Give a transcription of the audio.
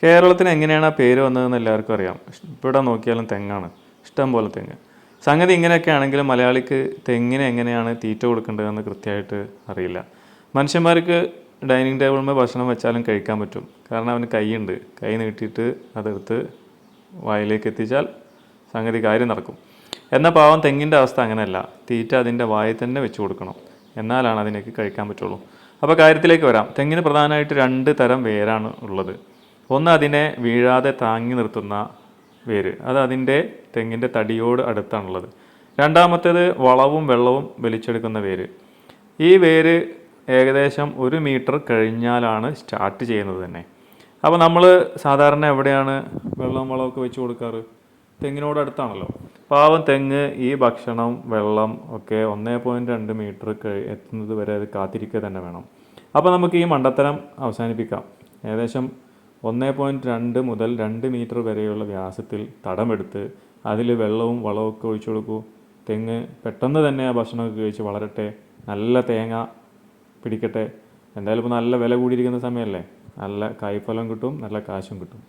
കേരളത്തിന് എങ്ങനെയാണ് ആ പേര് വന്നതെന്ന് എല്ലാവർക്കും അറിയാം. ഇവിടെ നോക്കിയാലും തെങ്ങാണ്, ഇഷ്ടം പോലെ തെങ്ങ്. സംഗതി ഇങ്ങനെയൊക്കെ ആണെങ്കിലും മലയാളിക്ക് തെങ്ങിന് എങ്ങനെയാണ് തീറ്റ കൊടുക്കേണ്ടതെന്ന് കൃത്യമായിട്ട് അറിയില്ല. മനുഷ്യന്മാർക്ക് ഡൈനിങ് ടേബിളിൽ ഭക്ഷണം വെച്ചാലും കഴിക്കാൻ പറ്റും, കാരണം അവന് കൈയുണ്ട്. കൈ നീട്ടിയിട്ട് അതെടുത്ത് വായിലേക്ക് എത്തിച്ചാൽ സംഗതി കാര്യം നടക്കും. എന്നാൽ പാവം തെങ്ങിൻ്റെ അവസ്ഥ അങ്ങനെയല്ല. തീറ്റ അതിൻ്റെ വായിൽ തന്നെ വെച്ച് കൊടുക്കണം, എന്നാലാണ് അതിനേക്ക് കഴിക്കാൻ പറ്റുള്ളൂ. അപ്പോൾ കാര്യത്തിലേക്ക് വരാം. തെങ്ങിന് പ്രധാനമായിട്ട് 2 തരം വേരാണ് ഉള്ളത്. ഒന്ന് അതിനെ വീഴാതെ താങ്ങി നിർത്തുന്ന വേര്, അത് അതിൻ്റെ തെങ്ങിൻ്റെ തടിയോട് അടുത്താണുള്ളത്. രണ്ടാമത്തേത് വളവും വെള്ളവും വലിച്ചെടുക്കുന്ന വേര്. ഈ വേര് ഏകദേശം 1 മീറ്റർ കഴിഞ്ഞാലാണ് സ്റ്റാർട്ട് ചെയ്യുന്നത് തന്നെ. അപ്പോൾ നമ്മൾ സാധാരണ എവിടെയാണ് വെള്ളവും വളമൊക്കെ വെച്ച് കൊടുക്കാറ്? തെങ്ങിനോട് അടുത്താണല്ലോ. പാവം തെങ്ങ് ഈ ഭക്ഷണം വെള്ളം ഒക്കെ 1.2 മീറ്റർ എത്തുന്നത് വരെ അത് കാത്തിരിക്കുക തന്നെ വേണം. അപ്പോൾ നമുക്ക് ഈ മണ്ടത്തരം അവസാനിപ്പിക്കാം. ഏകദേശം 1.2 മുതൽ 2 മീറ്റർ വരെയുള്ള വ്യാസത്തിൽ തടമെടുത്ത് അതിൽ വെള്ളവും വളമൊക്കെ ഒഴിച്ചു കൊടുക്കൂ. തെങ്ങ് പെട്ടെന്ന് തന്നെ ആ ഭക്ഷണമൊക്കെ കഴിച്ച് വളരട്ടെ, നല്ല തേങ്ങ പിടിക്കട്ടെ. എന്തായാലും ഇപ്പോൾ നല്ല വില കൂടിയിരിക്കുന്ന സമയമല്ലേ, നല്ല കായ്ഫലം കിട്ടും, നല്ല കാശും കിട്ടും.